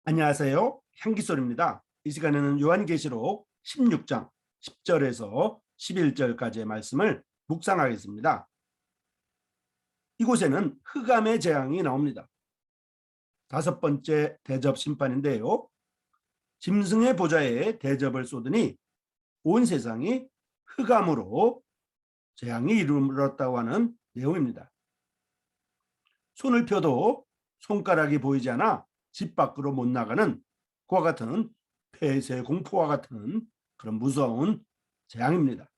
안녕하세요. 향기솔입니다. 이 시간에는 요한계시록 16장 10절에서 11절까지의 말씀을 묵상하겠습니다. 이곳에는 흑암의 재앙이 나옵니다. 다섯 번째 대접 심판인데요. 짐승의 보좌에 대접을 쏟으니 온 세상이 흑암으로 재앙이 이르렀다고 하는 내용입니다. 손을 펴도 손가락이 보이지 않아 집 밖으로 못 나가는 그와 같은 폐쇄 공포와 같은 그런 무서운 재앙입니다.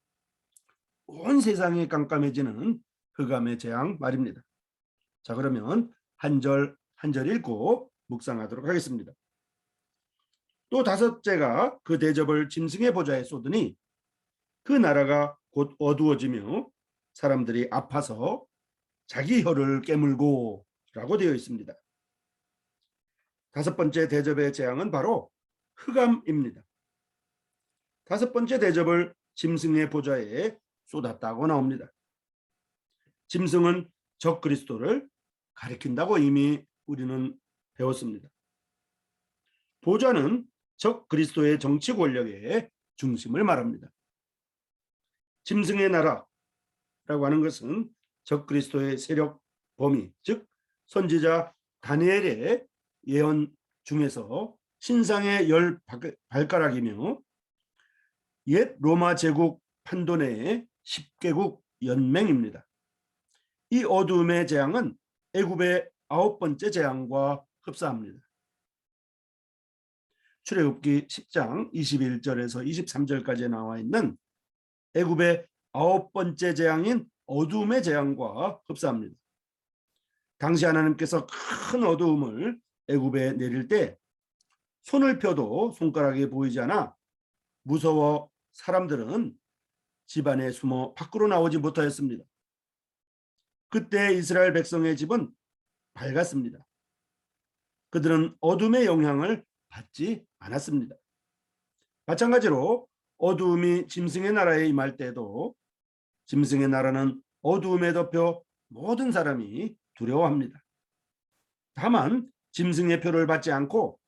온 세상이 깜깜해지는 흑암의 재앙 말입니다. 자, 그러면 한 절 한 절 읽고 묵상하도록 하겠습니다. 또 다섯째가 그 대접을 짐승의 보좌에 쏟으니 그 나라가 곧 어두워지며 사람들이 아파서 자기 혀를 깨물고 라고 되어 있습니다. 다섯 번째 대접의 재앙은 바로 흑암입니다. 다섯 번째 대접을 짐승의 보좌에 쏟았다고 나옵니다. 짐승은 적 그리스도를 가리킨다고 이미 우리는 배웠습니다. 보좌는 적 그리스도의 정치 권력의 중심을 말합니다. 짐승의 나라라고 하는 것은 적 그리스도의 세력 범위, 즉 선지자 다니엘의 예언 중에서 신상의 10발가락이며 옛 로마 제국 판도네의 10개국 연맹입니다. 이 어두움의 재앙은 애굽의 9번째 재앙과 흡사합니다. 출애굽기 10장 21절에서 23절까지 나와 있는 애굽의 9번째 재앙인 어두움의 재앙과 흡사합니다. 당시 하나님께서 큰 어두움을 애굽에 내릴 때 손을 펴도 손가락이 보이지 않아 무서워 사람들은 집 안에 숨어 밖으로 나오지 못하였습니다. 그때 이스라엘 백성의 집은 밝았습니다. 그들은 어둠의 영향을 받지 않았습니다. 마찬가지로 어두움이 짐승의 나라에 임할 때도 짐승의 나라는 어두움에 덮여 모든 사람이 두려워합니다. 다만 짐승의 표를 받지 않고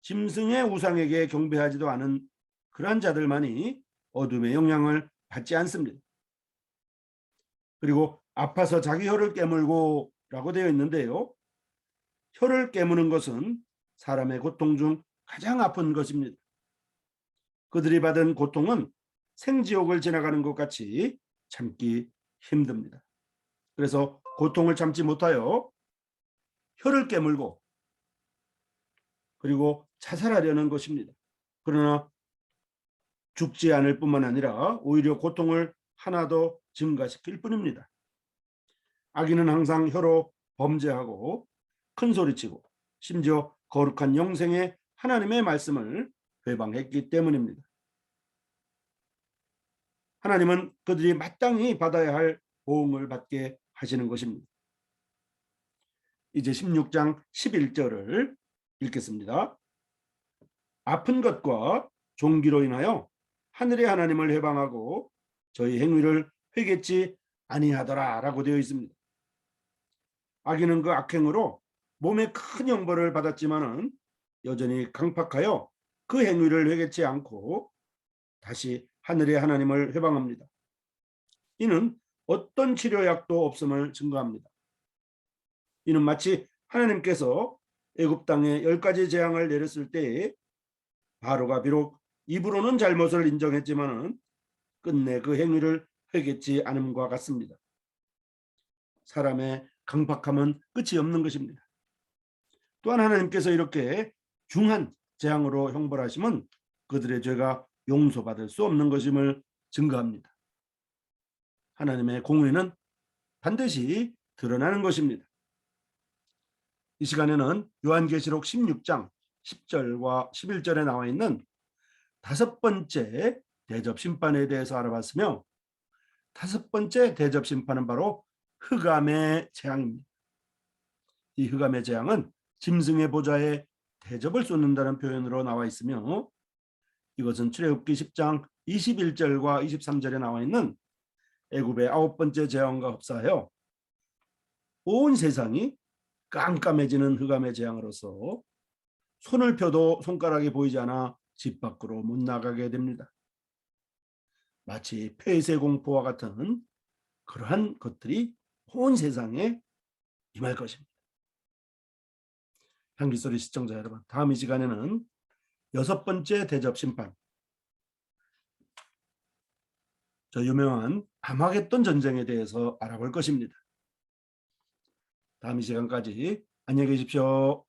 짐승의 우상에게 경배하지도 않은 그러한 자들만이 어둠의 영향을 받지 않습니다. 그리고 아파서 자기 혀를 깨물고 라고 되어 있는데요. 혀를 깨무는 것은 사람의 고통 중 가장 아픈 것입니다. 그들이 받은 고통은 생지옥을 지나가는 것 같이 참기 힘듭니다. 그래서 고통을 참지 못하여 혀를 깨물고 그리고 자살하려는 것입니다. 그러나 죽지 않을 뿐만 아니라 오히려 고통을 하나 더 증가시킬 뿐입니다. 악인은 항상 혀로 범죄하고 큰소리치고 심지어 거룩한 영생의 하나님의 말씀을 회방했기 때문입니다. 하나님은 그들이 마땅히 받아야 할 보응을 받게 하시는 것입니다. 이제 16장 11절을 읽겠습니다. 아픈 것과 종기로 인하여 하늘의 하나님을 회방하고 저희 행위를 회개치 아니하더라 라고 되어 있습니다. 악인은 그 악행으로 몸에 큰 형벌을 받았지만은 여전히 강팍하여 그 행위를 회개치 않고 다시 하늘의 하나님을 회방합니다. 이는 어떤 치료약도 없음을 증거합니다. 이는 마치 하나님께서 애굽 땅에 10가지 재앙을 내렸을 때에 바로가 비록 입으로는 잘못을 인정했지만은 끝내 그 행위를 회개치 않음과 같습니다. 사람의 강팍함은 끝이 없는 것입니다. 또한 하나님께서 이렇게 중한 재앙으로 형벌하심은 그들의 죄가 용서받을 수 없는 것임을 증거합니다. 하나님의 공의는 반드시 드러나는 것입니다. 이 시간에는 요한계시록 16장 10절과 11절에 나와 있는 다섯 번째 대접 심판에 대해서 알아봤으며 다섯 번째 대접 심판은 바로 흑암의 재앙입니다. 이 흑암의 재앙은 짐승의 보좌에 대접을 쏟는다는 표현으로 나와 있으며 이것은 출애굽기 10장 21절과 23절에 나와 있는 애굽의 9번째 재앙과 흡사하여 온 세상이 깜깜해지는 흑암의 재앙으로서 손을 펴도 손가락이 보이지 않아 집 밖으로 못 나가게 됩니다. 마치 폐쇄 공포와 같은 그러한 것들이 온 세상에 임할 것입니다. 향기소리 시청자 여러분, 다음 이 시간에는 6번째 대접 심판, 저 유명한 아마겟돈 전쟁에 대해서 알아볼 것입니다. 다음 이 시간까지 안녕히 계십시오.